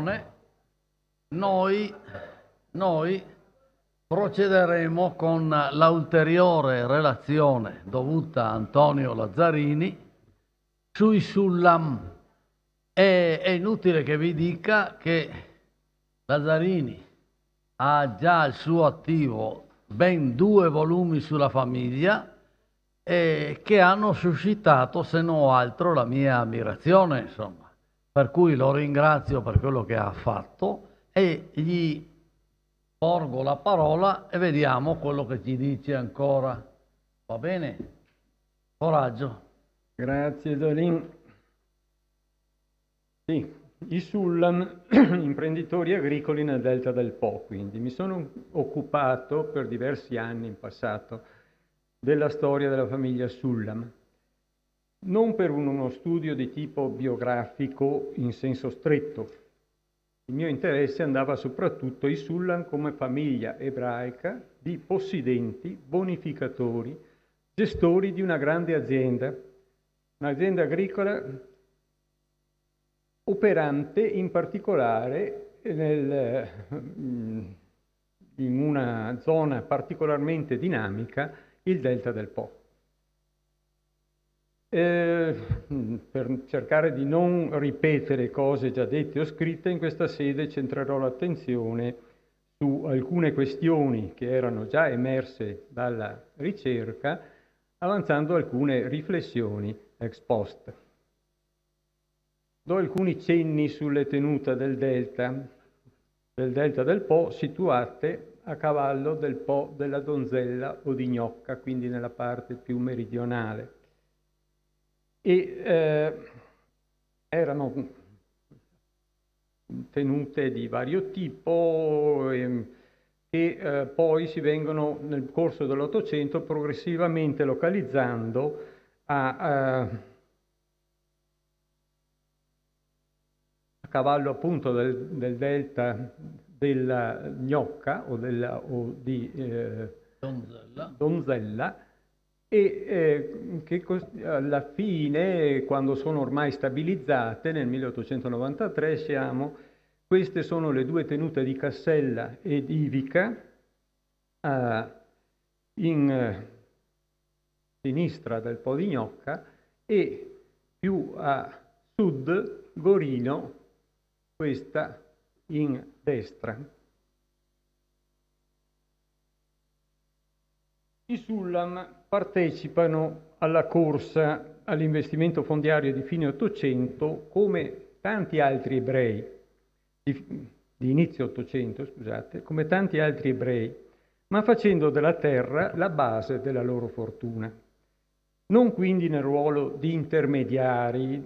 riunione noi procederemo con l'ulteriore relazione dovuta a Antonio Lazzarini sui Sullam. È inutile che vi dica che Lazzarini ha già al suo attivo ben 2 volumi sulla famiglia che hanno suscitato, se non altro, la mia ammirazione, insomma. Per cui lo ringrazio per quello che ha fatto e gli porgo la parola e vediamo quello che ci dice ancora. Va bene? Coraggio. Grazie Zolin. Sì, i Sullam, imprenditori agricoli nel delta del Po, quindi mi sono occupato per diversi anni in passato della storia della famiglia Sullam, non per uno studio di tipo biografico in senso stretto. Il mio interesse andava soprattutto ai Sullam come famiglia ebraica di possidenti, bonificatori, gestori di una grande azienda, un'azienda agricola operante in particolare in una zona particolarmente dinamica, il delta del Po. Per cercare di non ripetere cose già dette o scritte, in questa sede centrerò l'attenzione su alcune questioni che erano già emerse dalla ricerca, avanzando alcune riflessioni ex post. Do alcuni cenni sulle tenute del delta del Po, situate a cavallo del Po della Donzella o di Gnocca, quindi nella parte più meridionale. E erano tenute di vario tipo che poi si vengono nel corso dell'Ottocento progressivamente localizzando a cavallo appunto del delta della Gnocca o di Donzella e che alla fine, quando sono ormai stabilizzate, nel 1893 queste sono le 2 tenute di Cassella ed Ivica, in sinistra del Po di Gnocca e più a sud Gorino, questa in destra. I Sullam partecipano alla corsa all'investimento fondiario di fine Ottocento come tanti altri ebrei, di inizio Ottocento, scusate, come tanti altri ebrei, ma facendo della terra la base della loro fortuna. Non quindi nel ruolo di intermediari,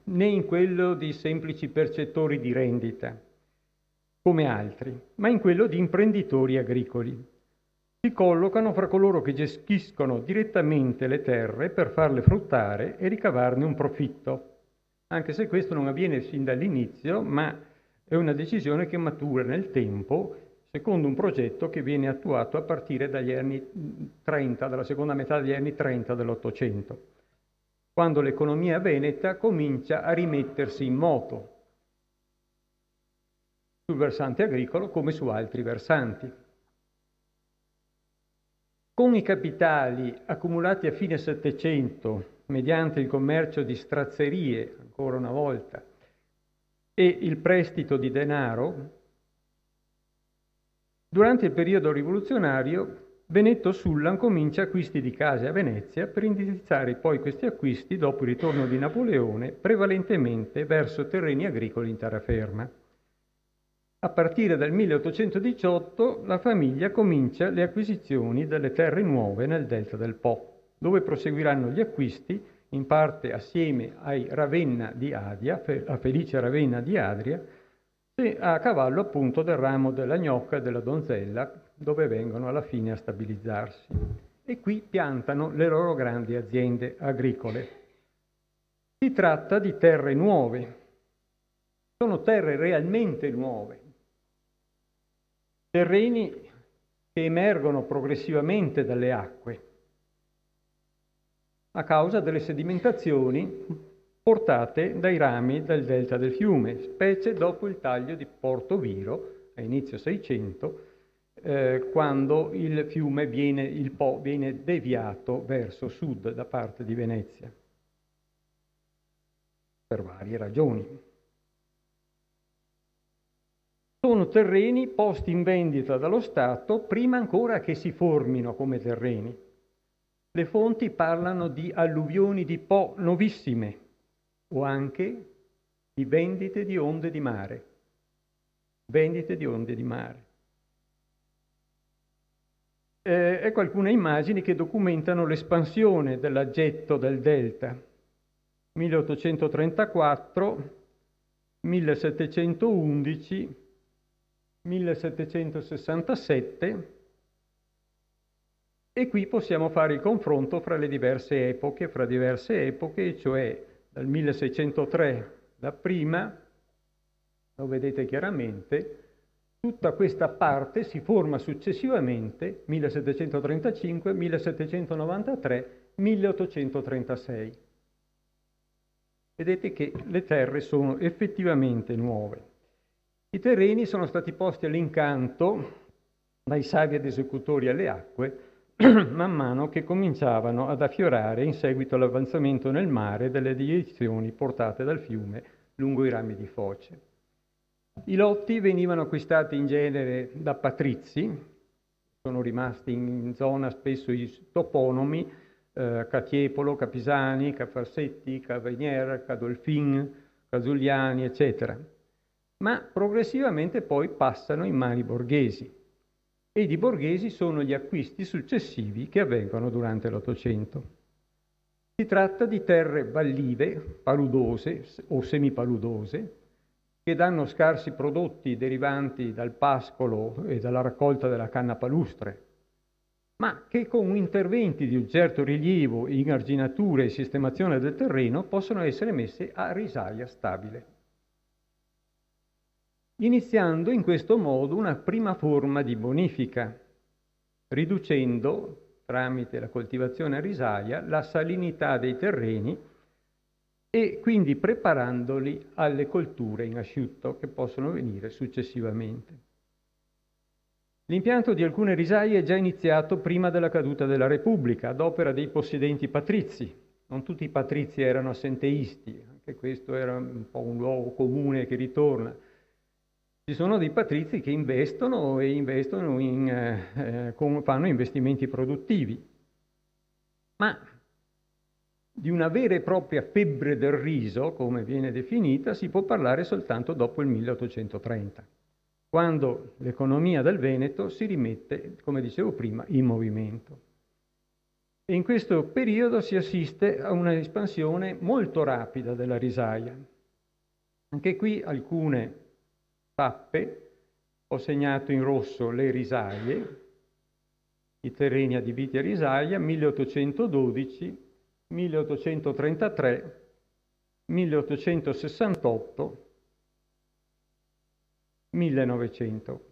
né in quello di semplici percettori di rendita, come altri, ma in quello di imprenditori agricoli. Si collocano fra coloro che gestiscono direttamente le terre per farle fruttare e ricavarne un profitto, anche se questo non avviene sin dall'inizio, ma è una decisione che matura nel tempo secondo un progetto che viene attuato a partire dagli anni 30, dalla seconda metà degli anni 30 dell'Ottocento, quando l'economia veneta comincia a rimettersi in moto, sul versante agricolo come su altri versanti. Con i capitali accumulati a fine Settecento mediante il commercio di strazzerie, ancora una volta, e il prestito di denaro, durante il periodo rivoluzionario Benedetto Sullam comincia acquisti di case a Venezia per indirizzare poi questi acquisti, dopo il ritorno di Napoleone, prevalentemente verso terreni agricoli in terraferma. A partire dal 1818 la famiglia comincia le acquisizioni delle terre nuove nel delta del Po, dove proseguiranno gli acquisti, in parte assieme ai Ravenna di Adia, a Felice Ravenna di Adria, e a cavallo appunto del ramo della Gnocca e della Donzella, dove vengono alla fine a stabilizzarsi. E qui piantano le loro grandi aziende agricole. Si tratta di terre nuove, sono terre realmente nuove, terreni che emergono progressivamente dalle acque a causa delle sedimentazioni portate dai rami del delta del fiume, specie dopo il taglio di Porto Viro a inizio 600, quando il Po viene deviato verso sud da parte di Venezia, per varie ragioni. Sono terreni posti in vendita dallo Stato prima ancora che si formino come terreni. Le fonti parlano di alluvioni di Po nuovissime o anche di vendite di onde di mare. Vendite di onde di mare. Ecco alcune immagini che documentano l'espansione dell'aggetto del delta. 1834, 1711, 1767, e qui possiamo fare il confronto fra diverse epoche, cioè dal 1603 la prima, lo vedete chiaramente, tutta questa parte si forma successivamente 1735, 1793, 1836. Vedete che le terre sono effettivamente nuove. I terreni sono stati posti all'incanto dai savi ed esecutori alle acque man mano che cominciavano ad affiorare in seguito all'avanzamento nel mare delle deiezioni portate dal fiume lungo i rami di foce. I lotti venivano acquistati in genere da patrizi, sono rimasti in zona spesso i toponimi, Catiepolo, Capisani, Cafarsetti, Cavainier, Cadolfin, Casugliani, eccetera. Ma progressivamente poi passano in mani borghesi. E i borghesi sono gli acquisti successivi che avvengono durante l'Ottocento. Si tratta di terre vallive, paludose o semipaludose, che danno scarsi prodotti derivanti dal pascolo e dalla raccolta della canna palustre, ma che con interventi di un certo rilievo in arginatura e sistemazione del terreno possono essere messe a risaia stabile, iniziando in questo modo una prima forma di bonifica, riducendo, tramite la coltivazione a risaia, la salinità dei terreni e quindi preparandoli alle colture in asciutto che possono venire successivamente. L'impianto di alcune risaie è già iniziato prima della caduta della Repubblica, ad opera dei possedenti patrizi. Non tutti i patrizi erano assenteisti, anche questo era un po' un luogo comune che ritorna. Ci sono dei patrizi che investono fanno investimenti produttivi, ma di una vera e propria febbre del riso, come viene definita, si può parlare soltanto dopo il 1830, quando l'economia del Veneto si rimette, come dicevo prima, in movimento. E in questo periodo si assiste a una espansione molto rapida della risaia. Anche qui alcune tappe, ho segnato in rosso le risaie, i terreni adibiti a risaia, 1812, 1833, 1868, 1900.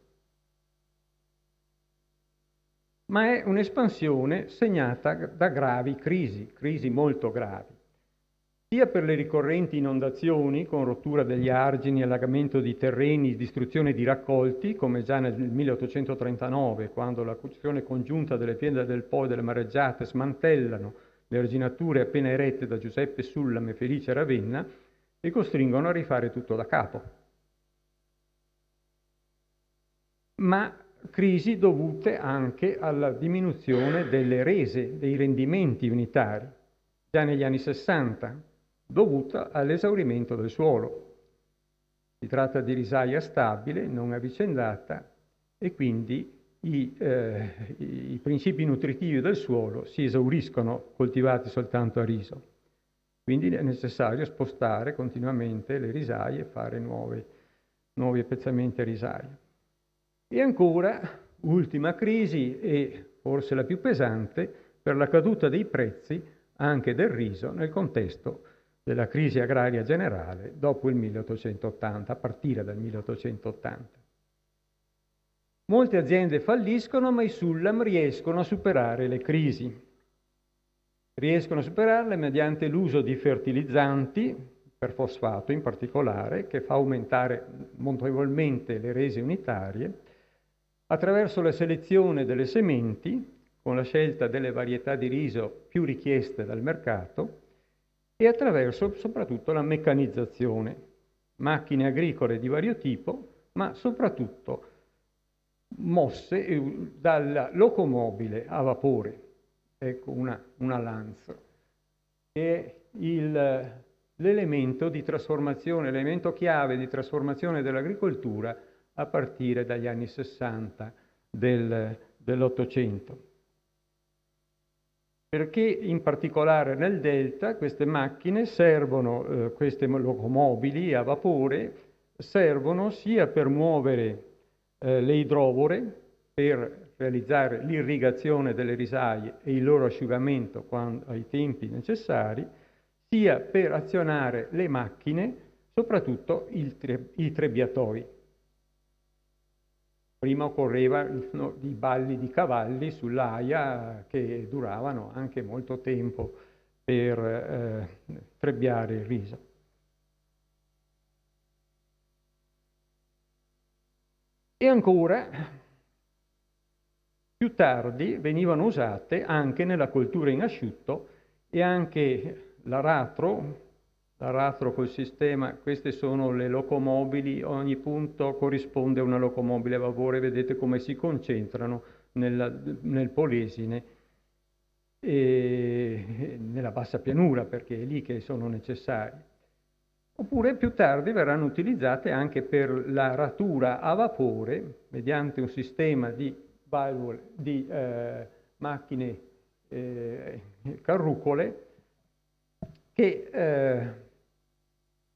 Ma è un'espansione segnata da gravi crisi molto gravi, sia per le ricorrenti inondazioni con rottura degli argini, allagamento di terreni, distruzione di raccolti, come già nel 1839, quando la cucione congiunta delle piene del Po e delle mareggiate smantellano le arginature appena erette da Giuseppe Sullame e Felice Ravenna e costringono a rifare tutto da capo. Ma crisi dovute anche alla diminuzione delle rese, dei rendimenti unitari, già negli anni 60, dovuta all'esaurimento del suolo. Si tratta di risaia stabile, non avvicendata, e quindi i principi nutritivi del suolo si esauriscono coltivati soltanto a riso. Quindi è necessario spostare continuamente le risaie e fare nuovi appezzamenti a risaia. E ancora, ultima crisi, e forse la più pesante, per la caduta dei prezzi anche del riso nel contesto della crisi agraria generale dopo il 1880, a partire dal 1880. Molte aziende falliscono, ma i Sullam riescono a superare le crisi. Riescono a superarle mediante l'uso di fertilizzanti, per fosfato in particolare, che fa aumentare notevolmente le rese unitarie, attraverso la selezione delle sementi, con la scelta delle varietà di riso più richieste dal mercato, e attraverso soprattutto la meccanizzazione, macchine agricole di vario tipo, ma soprattutto mosse dalla locomobile a vapore. Ecco una lanza, che è l'elemento di trasformazione, l'elemento chiave di trasformazione dell'agricoltura a partire dagli anni 60 dell'Ottocento. Perché in particolare nel Delta queste macchine servono, queste locomobili a vapore, servono sia per muovere le idrovore, per realizzare l'irrigazione delle risaie e il loro asciugamento ai tempi necessari, sia per azionare le macchine, soprattutto i trebbiatoi. Prima occorrevano i balli di cavalli sull'aia che duravano anche molto tempo per trebbiare il riso. E ancora, più tardi venivano usate anche nella coltura in asciutto e anche l'aratro col sistema, queste sono le locomobili, ogni punto corrisponde a una locomobile a vapore, vedete come si concentrano nel Polesine e nella bassa pianura, perché è lì che sono necessari. Oppure più tardi verranno utilizzate anche per la ratura a vapore mediante un sistema di valvole, di macchine carrucole che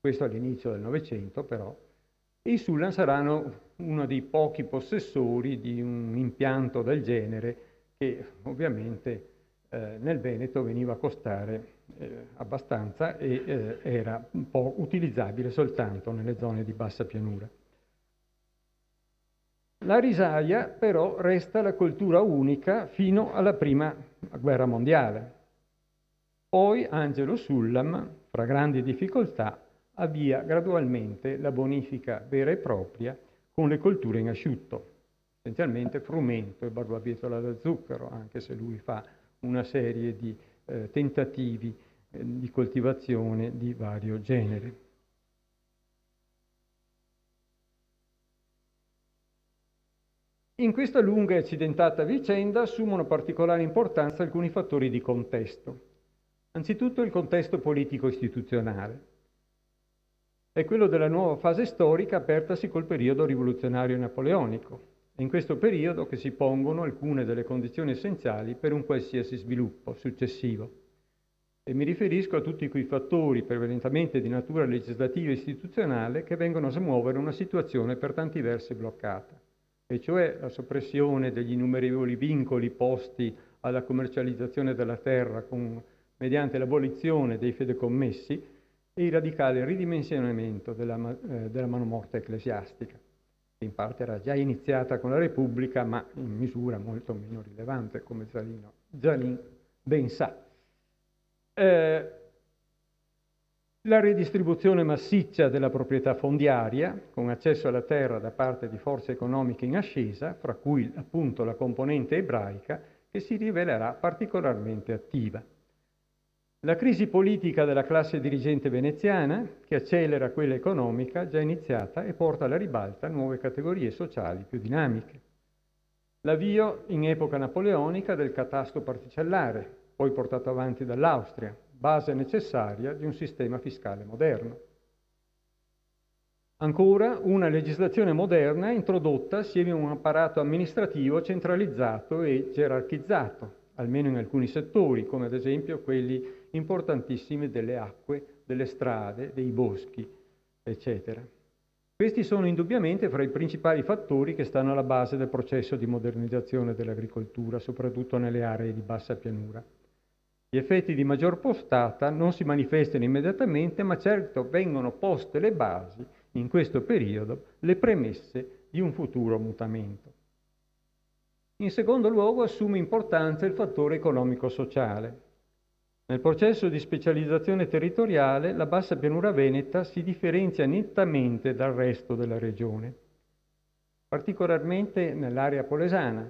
questo all'inizio del Novecento però, i Sullam saranno uno dei pochi possessori di un impianto del genere che ovviamente nel Veneto veniva a costare abbastanza e era un po' utilizzabile soltanto nelle zone di bassa pianura. La risaia però resta la coltura unica fino alla Prima Guerra Mondiale. Poi Angelo Sullam, fra grandi difficoltà, avvia gradualmente la bonifica vera e propria con le colture in asciutto, essenzialmente frumento e barbabietola da zucchero, anche se lui fa una serie di tentativi di coltivazione di vario genere. In questa lunga e accidentata vicenda assumono particolare importanza alcuni fattori di contesto. Anzitutto il contesto politico-istituzionale. È quello della nuova fase storica apertasi col periodo rivoluzionario napoleonico. È in questo periodo che si pongono alcune delle condizioni essenziali per un qualsiasi sviluppo successivo. E mi riferisco a tutti quei fattori prevalentemente di natura legislativa e istituzionale che vengono a smuovere una situazione per tanti versi bloccata, e cioè la soppressione degli innumerevoli vincoli posti alla commercializzazione della terra mediante l'abolizione dei fideicommessi e il radicale ridimensionamento della manomorte ecclesiastica, che in parte era già iniziata con la Repubblica, ma in misura molto meno rilevante, come Zalin ben sa. La redistribuzione massiccia della proprietà fondiaria, con accesso alla terra da parte di forze economiche in ascesa, fra cui appunto la componente ebraica, che si rivelerà particolarmente attiva. La crisi politica della classe dirigente veneziana, che accelera quella economica già iniziata e porta alla ribalta nuove categorie sociali più dinamiche. L'avvio in epoca napoleonica del catasto particellare, poi portato avanti dall'Austria, base necessaria di un sistema fiscale moderno. Ancora, una legislazione moderna introdotta assieme a un apparato amministrativo centralizzato e gerarchizzato, almeno in alcuni settori, come ad esempio quelli importantissimi delle acque, delle strade, dei boschi, eccetera. Questi sono indubbiamente fra i principali fattori che stanno alla base del processo di modernizzazione dell'agricoltura, soprattutto nelle aree di bassa pianura. Gli effetti di maggior portata non si manifestano immediatamente, ma certo vengono poste le basi, in questo periodo, le premesse di un futuro mutamento. In secondo luogo assume importanza il fattore economico-sociale. Nel processo di specializzazione territoriale, la bassa pianura veneta si differenzia nettamente dal resto della regione, particolarmente nell'area polesana.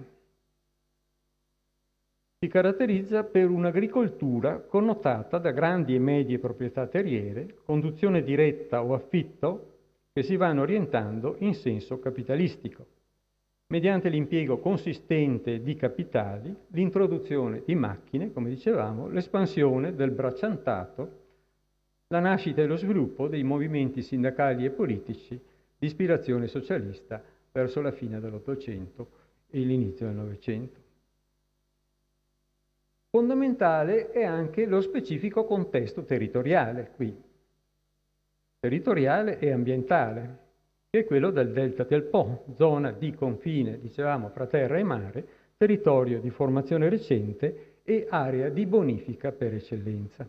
Si caratterizza per un'agricoltura connotata da grandi e medie proprietà terriere, conduzione diretta o affitto, che si vanno orientando in senso capitalistico, mediante l'impiego consistente di capitali, l'introduzione di macchine, come dicevamo, l'espansione del bracciantato, la nascita e lo sviluppo dei movimenti sindacali e politici di ispirazione socialista verso la fine dell'Ottocento e l'inizio del Novecento. Fondamentale è anche lo specifico contesto territoriale qui, territoriale e ambientale, che è quello del Delta del Po, zona di confine, dicevamo, fra terra e mare, territorio di formazione recente e area di bonifica per eccellenza.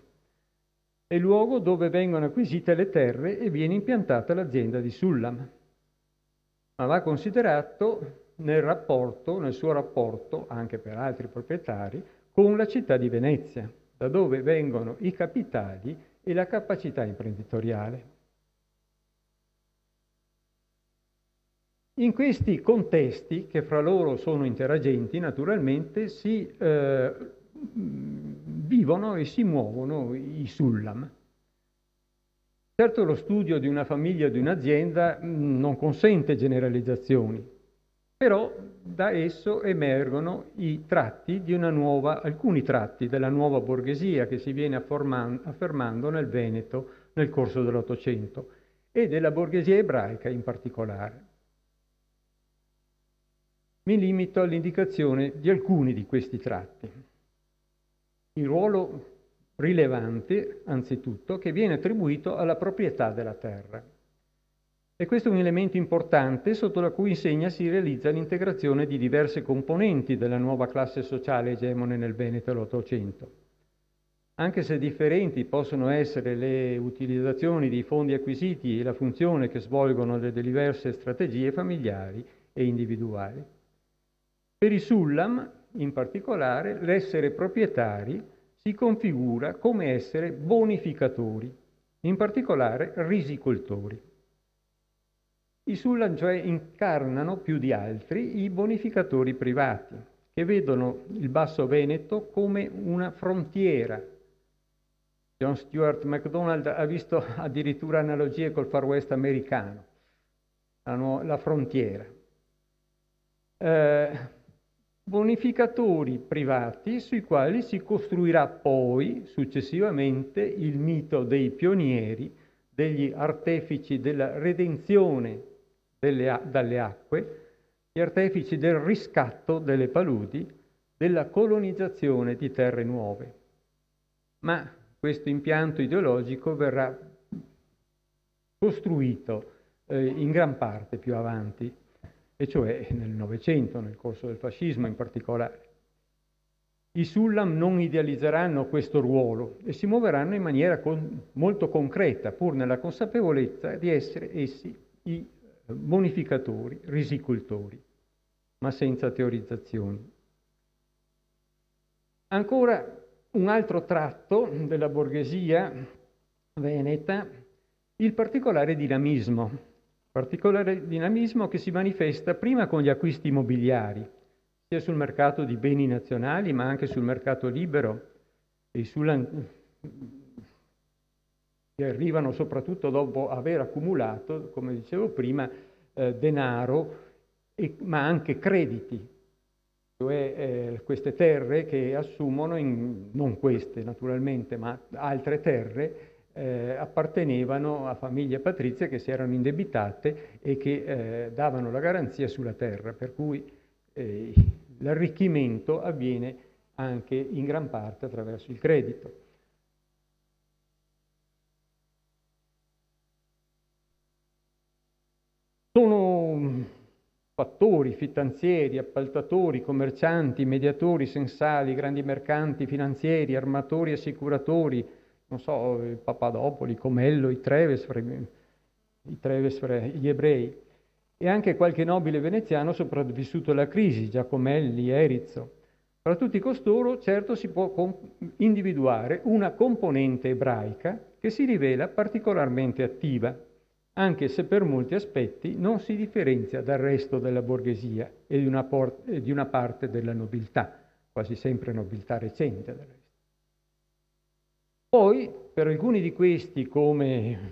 È il luogo dove vengono acquisite le terre e viene impiantata l'azienda di Sullam, ma va considerato nel suo rapporto, anche per altri proprietari, con la città di Venezia, da dove vengono i capitali e la capacità imprenditoriale. In questi contesti, che fra loro sono interagenti, naturalmente si vivono e si muovono i Sullam. Certo, lo studio di una famiglia o di un'azienda non consente generalizzazioni, però da esso emergono alcuni tratti della nuova borghesia che si viene affermando nel Veneto nel corso dell'Ottocento e della borghesia ebraica in particolare. Mi limito all'indicazione di alcuni di questi tratti. Il ruolo rilevante, anzitutto, che viene attribuito alla proprietà della terra. E questo è un elemento importante sotto la cui insegna si realizza l'integrazione di diverse componenti della nuova classe sociale egemone nel Veneto dell'Ottocento. Anche se differenti possono essere le utilizzazioni dei fondi acquisiti e la funzione che svolgono le diverse strategie familiari e individuali. Per i Sullam, in particolare, l'essere proprietari si configura come essere bonificatori, in particolare risicoltori. I Sullam, cioè, incarnano più di altri i bonificatori privati, che vedono il Basso Veneto come una frontiera. John Stuart MacDonald ha visto addirittura analogie col Far West americano, la frontiera. Bonificatori privati sui quali si costruirà poi, successivamente, il mito dei pionieri, degli artefici della redenzione dalle acque, gli artefici del riscatto delle paludi, della colonizzazione di terre nuove. Ma questo impianto ideologico verrà costruito in gran parte più avanti, e cioè nel Novecento, nel corso del fascismo in particolare. I Sullam non idealizzeranno questo ruolo e si muoveranno in maniera molto concreta, pur nella consapevolezza di essere essi i bonificatori, risicoltori, ma senza teorizzazioni. Ancora un altro tratto della borghesia veneta, il particolare dinamismo che si manifesta prima con gli acquisti immobiliari, sia sul mercato di beni nazionali ma anche sul mercato libero, e che arrivano soprattutto dopo aver accumulato, come dicevo prima, denaro, ma anche crediti, cioè queste terre che assumono, non queste naturalmente, ma altre terre, appartenevano a famiglie patrizie che si erano indebitate e che davano la garanzia sulla terra, per cui l'arricchimento avviene anche in gran parte attraverso il credito. Sono fattori, fittanzieri, appaltatori, commercianti, mediatori, sensali, grandi mercanti, finanzieri, armatori, assicuratori, non so, i Papadopoli, Comello, i Treves, gli ebrei, e anche qualche nobile veneziano sopravvissuto alla crisi, Giacomelli, Erizzo. Fra tutti costoro, certo, si può individuare una componente ebraica che si rivela particolarmente attiva, anche se per molti aspetti non si differenzia dal resto della borghesia e di una parte della nobiltà, quasi sempre nobiltà recente del resto. Poi, per alcuni di questi, come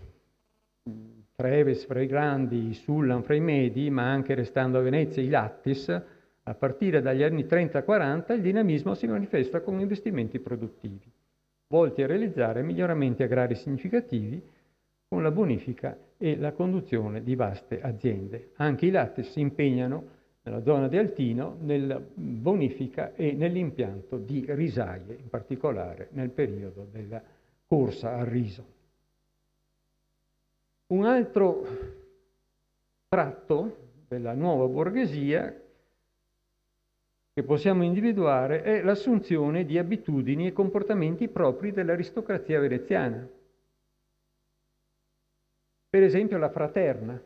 Treves fra i grandi, Sullan fra i medi, ma anche restando a Venezia i Lattis, a partire dagli anni 30-40 il dinamismo si manifesta con investimenti produttivi, volti a realizzare miglioramenti agrari significativi con la bonifica e la conduzione di vaste aziende. Anche i Lattis si impegnano nella zona di Altino nella bonifica e nell'impianto di risaie, in particolare nel periodo della corsa al riso. Un altro tratto della nuova borghesia che possiamo individuare è l'assunzione di abitudini e comportamenti propri dell'aristocrazia veneziana. Per esempio la fraterna,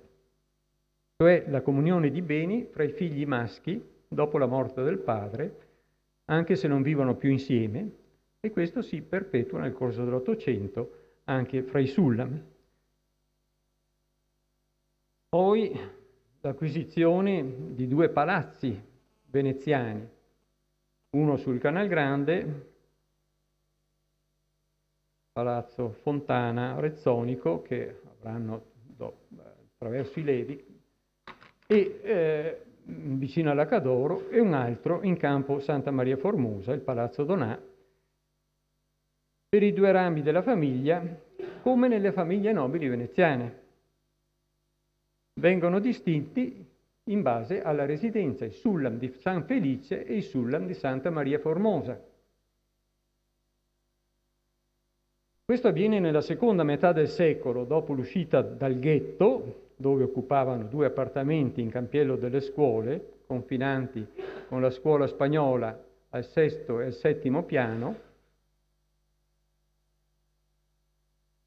cioè la comunione di beni fra i figli maschi dopo la morte del padre, anche se non vivono più insieme, e questo si perpetua nel corso dell'Ottocento anche fra i Sullam. Poi l'acquisizione di 2 palazzi veneziani, uno sul Canal Grande, Palazzo Fontana Rezzonico, che avranno attraverso i Levi, e vicino alla Cadoro, e un altro in campo Santa Maria Formosa, il Palazzo Donà, per i 2 rami della famiglia, come nelle famiglie nobili veneziane. Vengono distinti in base alla residenza, i Sullam di San Felice e i Sullam di Santa Maria Formosa. Questo avviene nella seconda metà del secolo, dopo l'uscita dal ghetto, dove occupavano 2 appartamenti in Campiello delle Scuole, confinanti con la scuola spagnola al 6° e al 7° piano.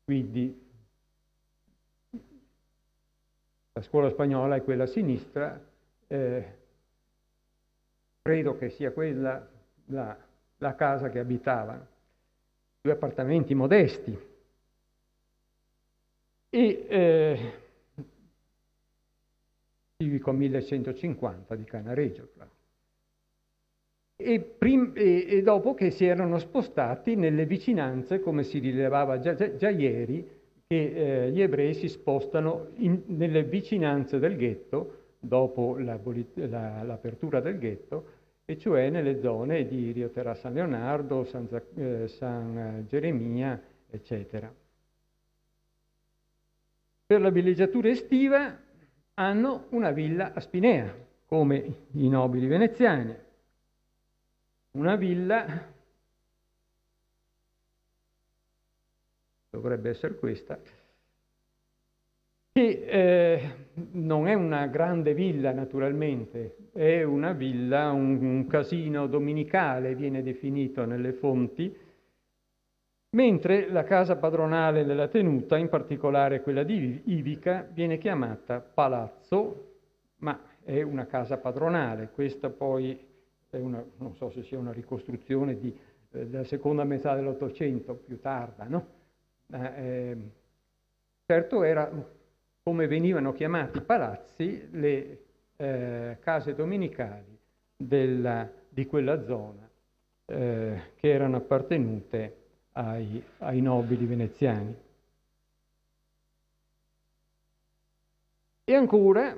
Quindi la scuola spagnola è quella a sinistra, credo che sia quella la casa che abitavano. 2 appartamenti modesti. E civico 1150 di Canareggio. E dopo che si erano spostati nelle vicinanze, come si rilevava già ieri, che gli ebrei si spostano nelle vicinanze del ghetto dopo l'apertura del ghetto, e cioè nelle zone di Rio Terra San Leonardo, San Geremia, eccetera. Per la villeggiatura estiva hanno una villa a Spinea, come i nobili veneziani. Una villa, dovrebbe essere questa, che non è una grande villa naturalmente, è una villa, un casino dominicale viene definito nelle fonti, mentre la casa padronale della tenuta, in particolare quella di Ivica, viene chiamata palazzo, ma è una casa padronale. Questa poi è non so se sia una ricostruzione della seconda metà dell'Ottocento, più tarda, no? Certo era, come venivano chiamati palazzi, le case dominicali di quella zona, che erano appartenute ai nobili veneziani. E ancora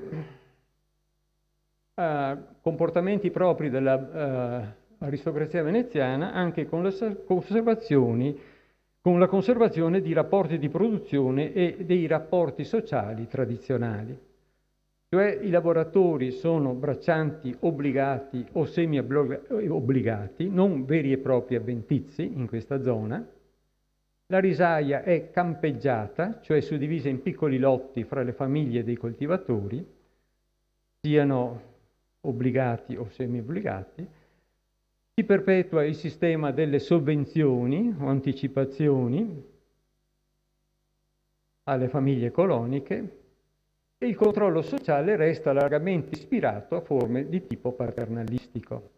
comportamenti propri dell'aristocrazia veneziana anche con la conservazione di rapporti di produzione e dei rapporti sociali tradizionali. Cioè i lavoratori sono braccianti obbligati o semi-obbligati, non veri e propri avventizi in questa zona. La risaia è campeggiata, cioè suddivisa in piccoli lotti fra le famiglie dei coltivatori, siano obbligati o semi-obbligati. Si perpetua il sistema delle sovvenzioni o anticipazioni alle famiglie coloniche, e il controllo sociale resta largamente ispirato a forme di tipo paternalistico.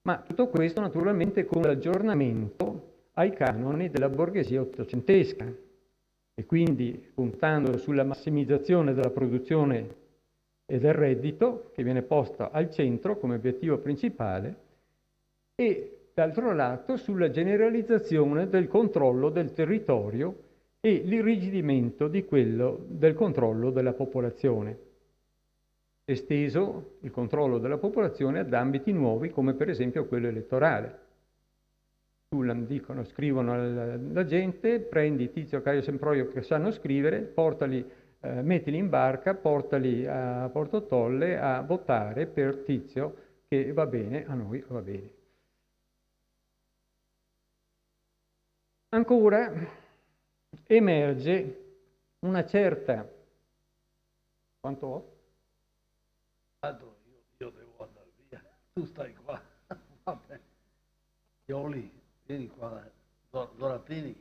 Ma tutto questo naturalmente con l'aggiornamento ai canoni della borghesia ottocentesca e quindi puntando sulla massimizzazione della produzione e del reddito, che viene posta al centro come obiettivo principale, e d'altro lato sulla generalizzazione del controllo del territorio e l'irrigidimento di quello del controllo della popolazione, esteso il controllo della popolazione ad ambiti nuovi come per esempio quello elettorale. Scrivono alla gente: prendi Tizio, Caio, Sempronio che sanno scrivere, portali, mettili in barca, portali a Porto Tolle a votare per Tizio, che va bene, a noi va bene. Ancora emerge una certa... Quanto ho? Io devo andare via, tu stai qua. Vabbè. Ioli, vieni qua, Doratini,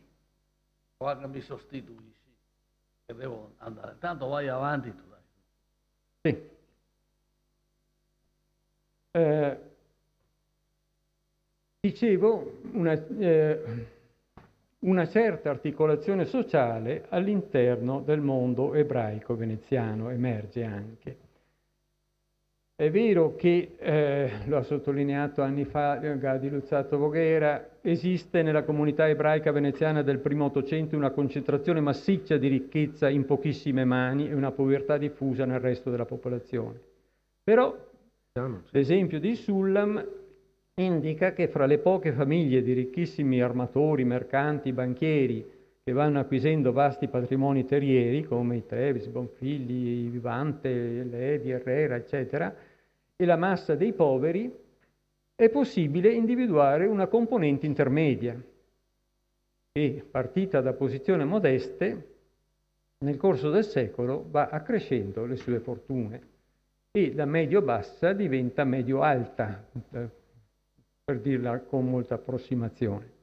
qua che mi sostituisci, che devo andare. Tanto vai avanti tu, dai. Sì. Dicevo, una certa articolazione sociale all'interno del mondo ebraico veneziano emerge anche. È vero che, lo ha sottolineato anni fa Gadi Luzzato Voghera, esiste nella comunità ebraica veneziana del primo Ottocento una concentrazione massiccia di ricchezza in pochissime mani e una povertà diffusa nel resto della popolazione. Però l'esempio di Sullam indica che fra le poche famiglie di ricchissimi armatori, mercanti, banchieri che vanno acquisendo vasti patrimoni terrieri come i Trevis, Bonfigli, Vivante, Levi, Herrera, eccetera, e la massa dei poveri, è possibile individuare una componente intermedia che, partita da posizioni modeste, nel corso del secolo va accrescendo le sue fortune e da medio-bassa diventa medio-alta, per dirla con molta approssimazione.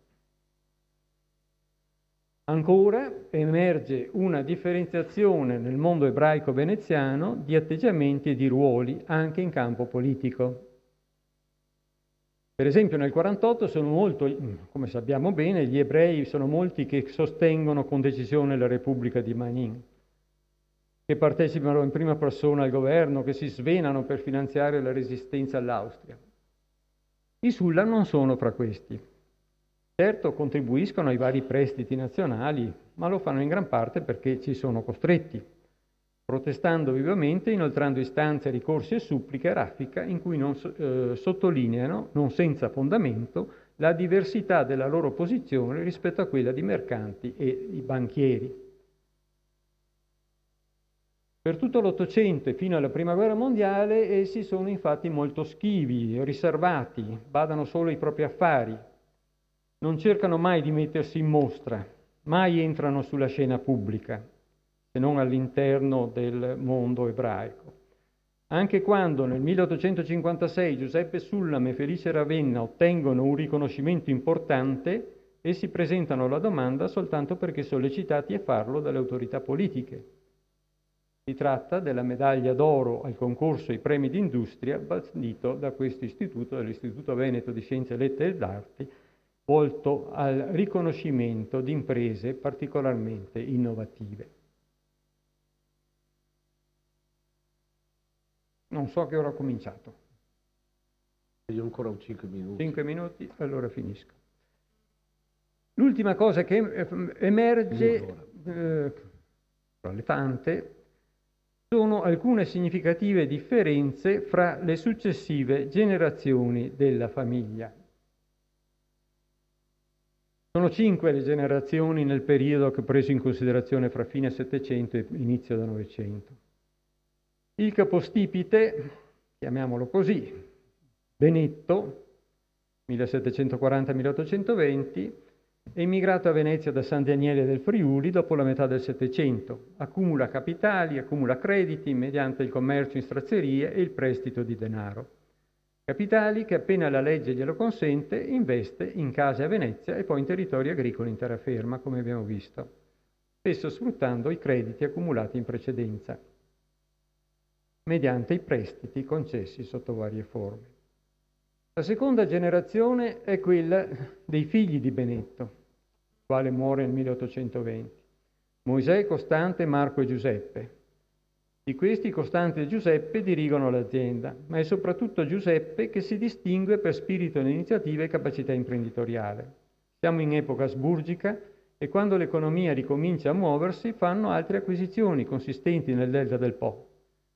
Ancora emerge una differenziazione nel mondo ebraico veneziano di atteggiamenti e di ruoli anche in campo politico. Per esempio nel 48 sono molto, come sappiamo bene, gli ebrei sono molti che sostengono con decisione la Repubblica di Manin, che partecipano in prima persona al governo, che si svenano per finanziare la resistenza all'Austria. I Sulla non sono fra questi. Certo, contribuiscono ai vari prestiti nazionali, ma lo fanno in gran parte perché ci sono costretti, protestando vivamente, inoltrando istanze, ricorsi e suppliche a raffica in cui sottolineano, non senza fondamento, la diversità della loro posizione rispetto a quella di mercanti e i banchieri. Per tutto l'Ottocento e fino alla Prima Guerra Mondiale essi sono infatti molto schivi, riservati, badano solo ai propri affari. Non cercano mai di mettersi in mostra, mai entrano sulla scena pubblica, se non all'interno del mondo ebraico. Anche quando nel 1856 Giuseppe Sullam e Felice Ravenna ottengono un riconoscimento importante, essi presentano la domanda soltanto perché sollecitati a farlo dalle autorità politiche. Si tratta della medaglia d'oro al concorso ai premi d'industria bandito da questo istituto, dall'Istituto Veneto di Scienze, Lettere ed Arti, volto al riconoscimento di imprese particolarmente innovative. Non so che ora ho cominciato. Io ancora 5 minuti. 5 minuti, allora finisco. L'ultima cosa che emerge, tra le tante, sono alcune significative differenze fra le successive generazioni della famiglia. Sono 5 le generazioni nel periodo che ho preso in considerazione fra fine Settecento e inizio del Novecento. Il capostipite, chiamiamolo così, Benetto, 1740-1820, è emigrato a Venezia da San Daniele del Friuli dopo la metà del Settecento. Accumula capitali, accumula crediti mediante il commercio in strazzerie e il prestito di denaro. Capitali che appena la legge glielo consente investe in case a Venezia e poi in territori agricoli in terraferma, come abbiamo visto, spesso sfruttando i crediti accumulati in precedenza, mediante i prestiti concessi sotto varie forme. La seconda generazione è quella dei figli di Benetto, il quale muore nel 1820. Mosè, Costante, Marco e Giuseppe. Di questi Costante e Giuseppe dirigono l'azienda, ma è soprattutto Giuseppe che si distingue per spirito di iniziativa e capacità imprenditoriale. Siamo in epoca asburgica e quando l'economia ricomincia a muoversi fanno altre acquisizioni consistenti nel delta del Po,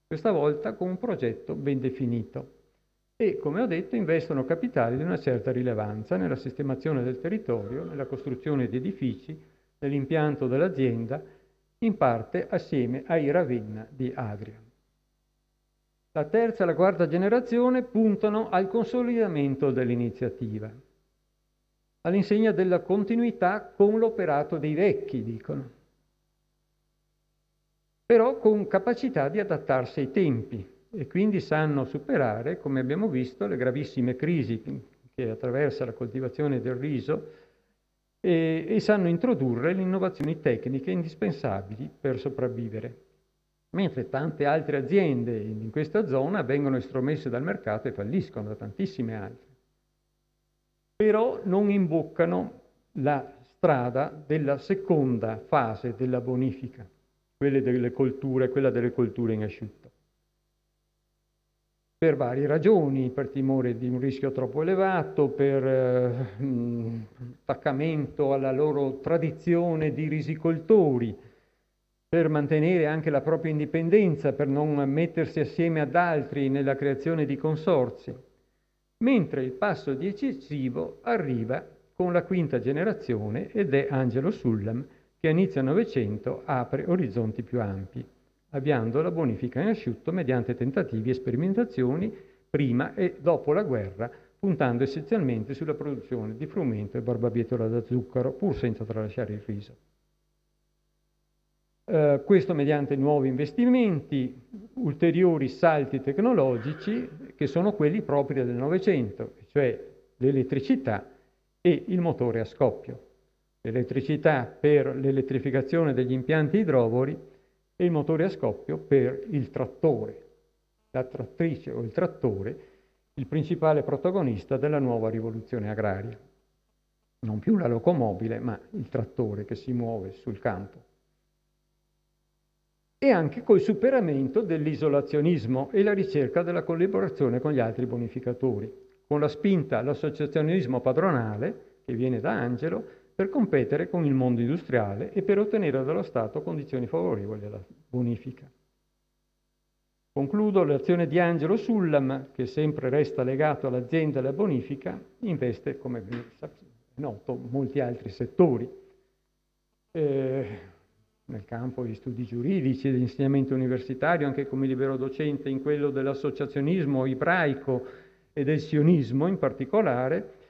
questa volta con un progetto ben definito. E, come ho detto, investono capitali di una certa rilevanza nella sistemazione del territorio, nella costruzione di edifici, nell'impianto dell'azienda, in parte assieme ai Ravenna di Adria. La terza e la quarta generazione puntano al consolidamento dell'iniziativa, all'insegna della continuità con l'operato dei vecchi, dicono, però con capacità di adattarsi ai tempi e quindi sanno superare, come abbiamo visto, le gravissime crisi che attraversa la coltivazione del riso e sanno introdurre le innovazioni tecniche indispensabili per sopravvivere, mentre tante altre aziende in questa zona vengono estromesse dal mercato e falliscono, da tantissime altre. Però non imboccano la strada della seconda fase della bonifica, quella delle colture in asciutto. Per varie ragioni, per timore di un rischio troppo elevato, per attaccamento alla loro tradizione di risicoltori, per mantenere anche la propria indipendenza, per non mettersi assieme ad altri nella creazione di consorzi. Mentre il passo decisivo arriva con la quinta generazione ed è Angelo Sullam che a inizio Novecento apre orizzonti più ampi, avviando la bonifica in asciutto mediante tentativi e sperimentazioni prima e dopo la guerra, puntando essenzialmente sulla produzione di frumento e barbabietola da zucchero, pur senza tralasciare il riso. Questo mediante nuovi investimenti, ulteriori salti tecnologici che sono quelli propri del Novecento, cioè l'elettricità e il motore a scoppio. L'elettricità per l'elettrificazione degli impianti idrovori e il motore a scoppio per il trattore, la trattrice o il trattore, il principale protagonista della nuova rivoluzione agraria. Non più la locomobile, ma il trattore che si muove sul campo. E anche col superamento dell'isolazionismo e la ricerca della collaborazione con gli altri bonificatori, con la spinta all'associazionismo padronale, che viene da Angelo, per competere con il mondo industriale e per ottenere dallo Stato condizioni favorevoli alla bonifica. Concludo, l'azione di Angelo Sullam, che sempre resta legato all'azienda e alla bonifica, investe, come è noto, molti altri settori. Nel campo degli studi giuridici, dell'insegnamento universitario, anche come libero docente in quello dell'associazionismo ebraico e del sionismo in particolare,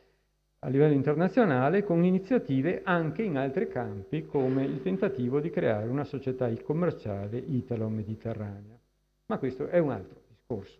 a livello internazionale, con iniziative anche in altri campi, come il tentativo di creare una società commerciale italo-mediterranea. Ma questo è un altro discorso.